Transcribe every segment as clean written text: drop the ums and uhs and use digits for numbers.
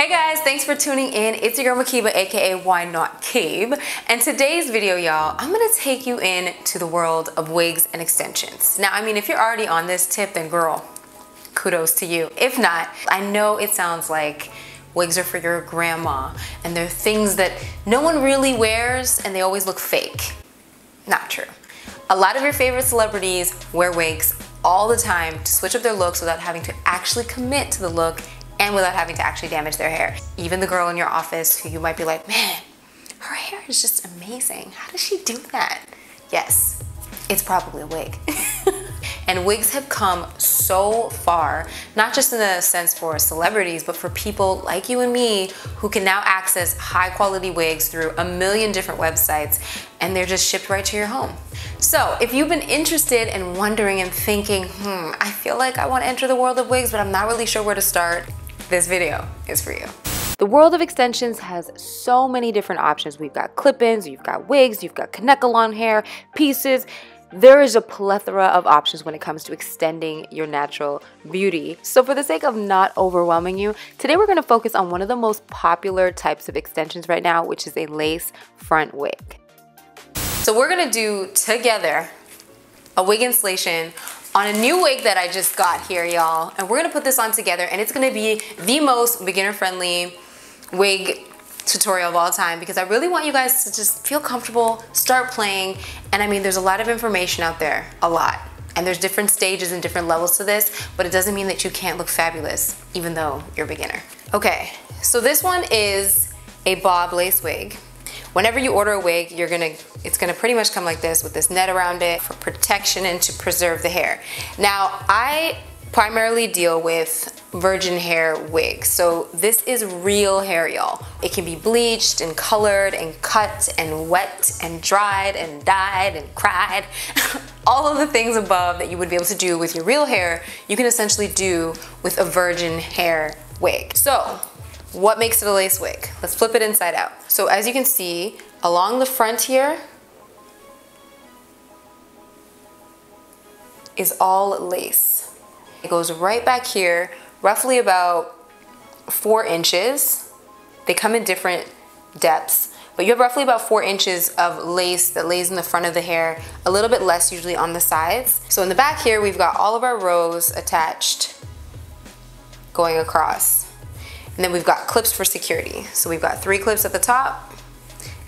Hey guys, thanks for tuning in. It's your girl Makeba, aka Why Not Cabe. And today's video, y'all, I'm gonna take you in to the world of wigs and extensions. Now, I mean, if you're already on this tip, then girl, kudos to you. If not, I know it sounds like wigs are for your grandma and they're things that no one really wears and they always look fake. Not true. A lot of your favorite celebrities wear wigs all the time to switch up their looks without having to actually commit to the look and without having to actually damage their hair. Even the girl in your office who you might be like, man, her hair is just amazing. How does she do that? Yes, it's probably a wig. And wigs have come so far, not just in the sense for celebrities, but for people like you and me who can now access high quality wigs through a million different websites, and they're just shipped right to your home. So if you've been interested and wondering and thinking, I feel like I want to enter the world of wigs, but I'm not really sure where to start, this video is for you. The world of extensions has so many different options. We've got clip-ins, you've got wigs, you've got Kaneka hair, pieces. There is a plethora of options when it comes to extending your natural beauty. So for the sake of not overwhelming you, today we're going to focus on one of the most popular types of extensions right now, which is a lace front wig. So we're going to do together a wig installation on a new wig that I just got here, y'all. And we're gonna put this on together, and it's gonna be the most beginner-friendly wig tutorial of all time because I really want you guys to just feel comfortable, start playing. And I mean, there's a lot of information out there, a lot. And there's different stages and different levels to this, but it doesn't mean that you can't look fabulous, even though you're a beginner. Okay, so this one is a bob lace wig. Whenever you order a wig, it's gonna pretty much come like this with this net around it for protection and to preserve the hair. Now, I primarily deal with virgin hair wigs. So this is real hair, y'all. It can be bleached and colored and cut and wet and dried and dyed and cried. All of the things above that you would be able to do with your real hair, you can essentially do with a virgin hair wig. So, what makes it a lace wig? Let's flip it inside out. So as you can see, along the front here is all lace. It goes right back here, roughly about 4 inches. They come in different depths, but you have roughly about 4 inches of lace that lays in the front of the hair, a little bit less usually on the sides. So in the back here, we've got all of our rows attached going across. And then we've got clips for security. So we've got 3 clips at the top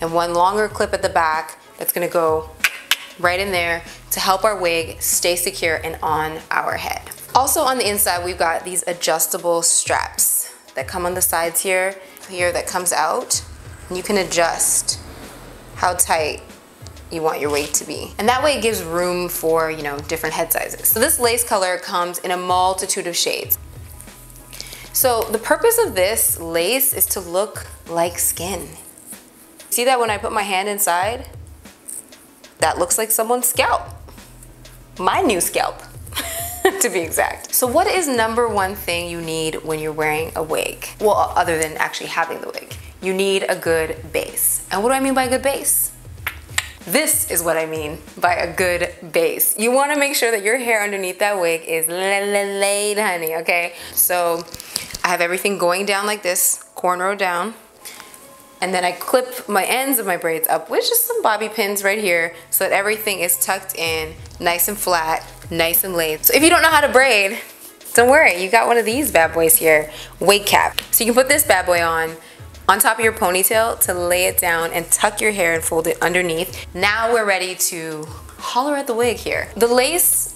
and 1 longer clip at the back that's gonna go right in there to help our wig stay secure and on our head. Also on the inside, we've got these adjustable straps that come on the sides here that comes out. And you can adjust how tight you want your wig to be. And that way it gives room for, you know, different head sizes. So this lace color comes in a multitude of shades. So the purpose of this lace is to look like skin. See that when I put my hand inside? That looks like someone's scalp. My new scalp, to be exact. So what is #1 thing you need when you're wearing a wig? Well, other than actually having the wig. You need a good base. And what do I mean by a good base? This is what I mean by a good base. You wanna make sure that your hair underneath that wig is laid, honey, okay? So I have everything going down like this, cornrow down, and then I clip my ends of my braids up with just some bobby pins right here so that everything is tucked in, nice and flat, nice and laid. So if you don't know how to braid, don't worry, you got one of these bad boys here, wig cap. So you can put this bad boy on top of your ponytail to lay it down and tuck your hair and fold it underneath. Now we're ready to holler at the wig here. The lace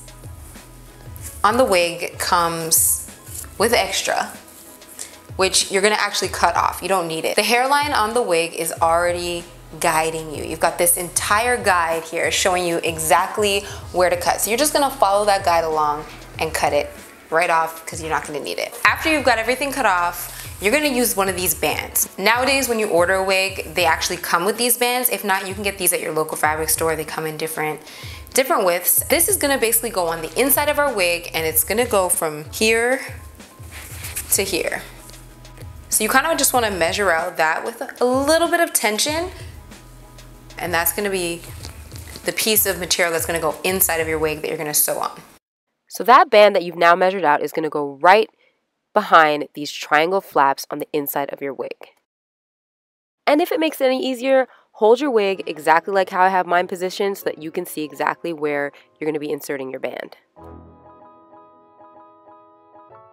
on the wig comes with extra, which you're gonna actually cut off. You don't need it. The hairline on the wig is already guiding you. You've got this entire guide here showing you exactly where to cut. So you're just gonna follow that guide along and cut it right off because you're not gonna need it. After you've got everything cut off, you're gonna use one of these bands. Nowadays, when you order a wig, they actually come with these bands. If not, you can get these at your local fabric store. They come in different widths. This is gonna basically go on the inside of our wig, and it's gonna go from here to here. So you kind of just want to measure out that with a little bit of tension, and that's going to be the piece of material that's going to go inside of your wig that you're going to sew on. So that band that you've now measured out is going to go right behind these triangle flaps on the inside of your wig. And if it makes it any easier, hold your wig exactly like how I have mine positioned so that you can see exactly where you're going to be inserting your band.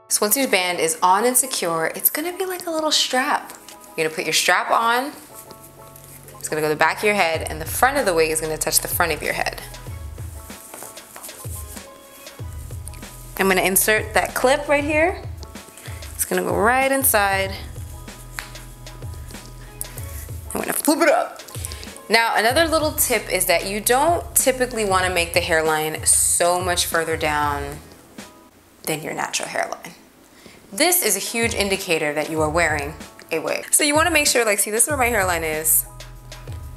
So once your band is on and secure, it's going to be like a little strap. You're going to put your strap on. It's going to go to the back of your head, and the front of the wig is going to touch the front of your head. I'm going to insert that clip right here. It's going to go right inside. I'm going to flip it up. Now, another little tip is that you don't typically want to make the hairline so much further down than your natural hairline. This is a huge indicator that you are wearing a wig. So you want to make sure, like, see, this is where my hairline is.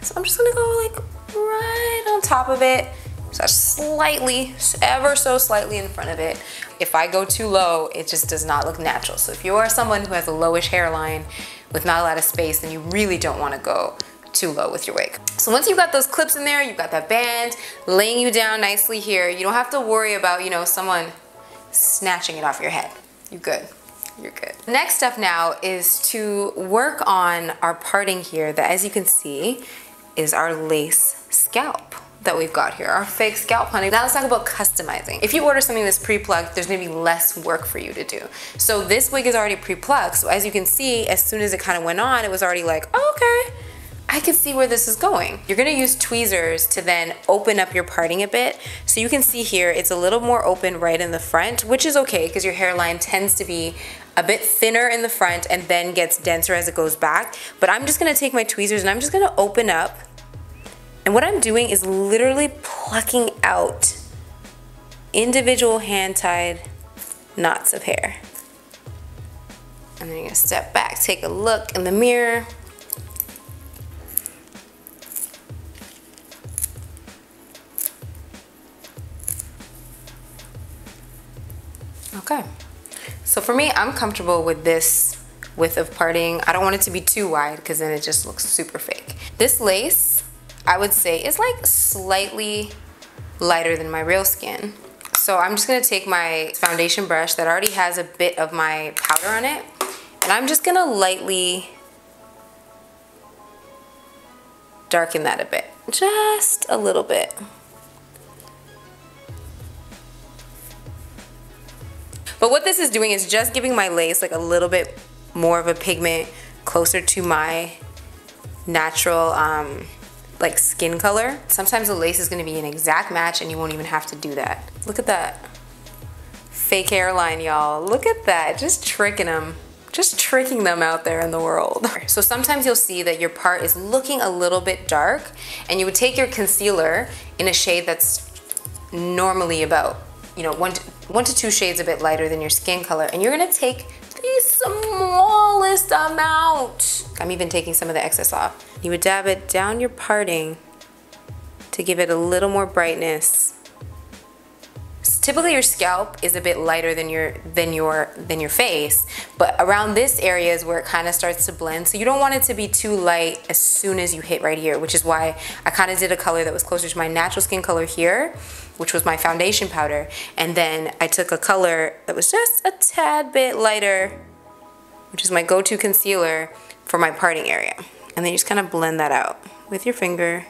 So I'm just going to go like right on top of it. So slightly, ever so slightly in front of it. If I go too low, it just does not look natural. So if you are someone who has a lowish hairline with not a lot of space, then you really don't want to go too low with your wig. So once you've got those clips in there, you've got that band laying you down nicely here, you don't have to worry about, you know, someone snatching it off your head. You're good. You're good. Next step now is to work on our parting here that, as you can see, is our lace scalp that we've got here, our fake scalp, honey. Now let's talk about customizing. If you order something that's pre-plucked, there's gonna be less work for you to do. So this wig is already pre-plucked, so as you can see, as soon as it kind of went on, it was already like, oh, okay, I can see where this is going. You're gonna use tweezers to then open up your parting a bit. So you can see here, it's a little more open right in the front, which is okay because your hairline tends to be a bit thinner in the front and then gets denser as it goes back. But I'm just gonna take my tweezers and I'm just gonna open up. And what I'm doing is literally plucking out individual hand-tied knots of hair. And then you're gonna step back, take a look in the mirror. Okay, so for me, I'm comfortable with this width of parting. I don't want it to be too wide because then it just looks super fake. This lace, I would say, is like slightly lighter than my real skin. So I'm just gonna take my foundation brush that already has a bit of my powder on it, and I'm just gonna lightly darken that a bit, just a little bit. But what this is doing is just giving my lace like a little bit more of a pigment closer to my natural like skin color. Sometimes the lace is gonna be an exact match and you won't even have to do that. Look at that fake hairline, y'all. Look at that, just tricking them. Just tricking them out there in the world. So sometimes you'll see that your part is looking a little bit dark and you would take your concealer in a shade that's normally about, you know, one to two shades a bit lighter than your skin color, and you're gonna take the smallest amount. I'm even taking some of the excess off. You would dab it down your parting to give it a little more brightness. Typically your scalp is a bit lighter than your face, but around this area is where it kind of starts to blend. So you don't want it to be too light as soon as you hit right here, which is why I kind of did a color that was closer to my natural skin color here, which was my foundation powder. And then I took a color that was just a tad bit lighter, which is my go-to concealer for my parting area. And then you just kind of blend that out with your finger.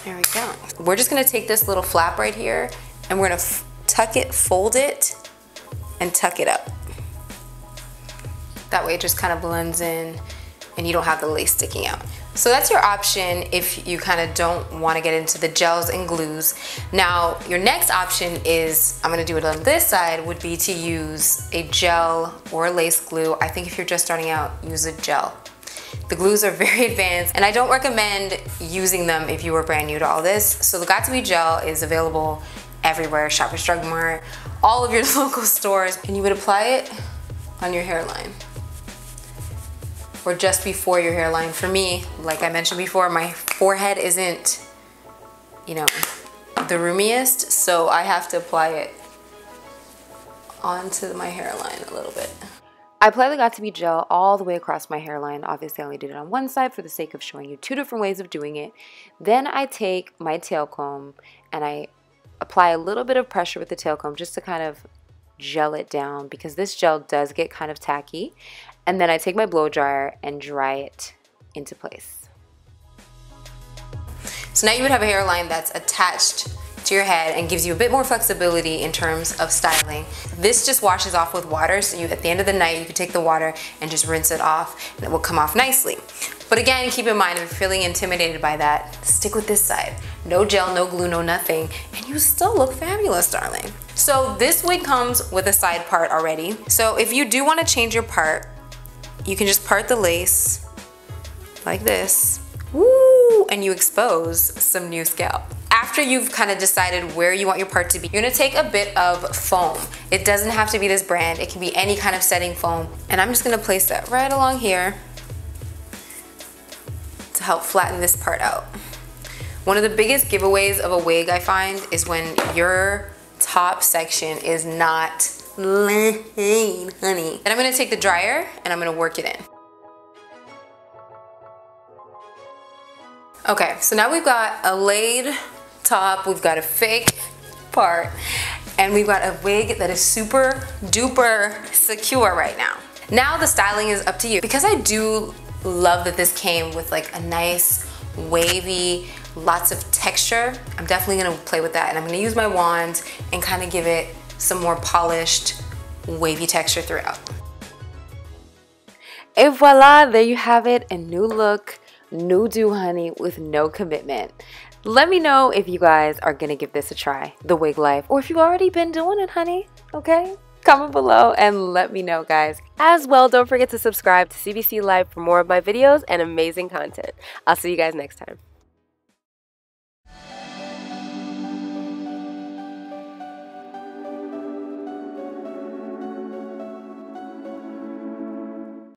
There we go. We're just gonna take this little flap right here and we're gonna tuck it, fold it, and tuck it up. That way it just kind of blends in and you don't have the lace sticking out. So that's your option if you kind of don't want to get into the gels and glues. Now, your next option is, I'm gonna do it on this side, would be to use a gel or a lace glue. I think if you're just starting out, use a gel. The glues are very advanced and I don't recommend using them if you are brand new to all this. So the Got2b gel is available everywhere, Shoppers Drug Mart, all of your local stores, and you would apply it on your hairline or just before your hairline. For me, like I mentioned before, my forehead isn't, you know, the roomiest, so I have to apply it onto my hairline a little bit. I apply the Got2b gel all the way across my hairline. Obviously, I only did it on one side for the sake of showing you two different ways of doing it. Then I take my tail comb and I apply a little bit of pressure with the tail comb just to kind of gel it down because this gel does get kind of tacky. And then I take my blow dryer and dry it into place. So now you would have a hairline that's attached to your head and gives you a bit more flexibility in terms of styling. This just washes off with water, so at the end of the night you can take the water and just rinse it off and it will come off nicely. But again, keep in mind, if you're feeling intimidated by that, stick with this side. No gel, no glue, no nothing, and you still look fabulous, darling. So this wig comes with a side part already. So if you do want to change your part, you can just part the lace like this. Woo! And you expose some new scalp. After you've kind of decided where you want your part to be, you're gonna take a bit of foam. It doesn't have to be this brand, it can be any kind of setting foam. And I'm just gonna place that right along here to help flatten this part out. One of the biggest giveaways of a wig I find is when your top section is not laid, honey. And I'm gonna take the dryer and I'm gonna work it in. Okay, so now we've got a laid top, we've got a fake part, and we've got a wig that is super duper secure right now. Now the styling is up to you. Because I do love that this came with like a nice wavy, lots of texture, I'm definitely gonna play with that, and I'm gonna use my wand and kind of give it some more polished, wavy texture throughout. Et voila, there you have it, a new look, new do, honey, with no commitment. Let me know if you guys are gonna give this a try, the wig life, or if you've already been doing it, honey, okay? Comment below and let me know, guys. As well, don't forget to subscribe to CBC Life for more of my videos and amazing content. I'll see you guys next time.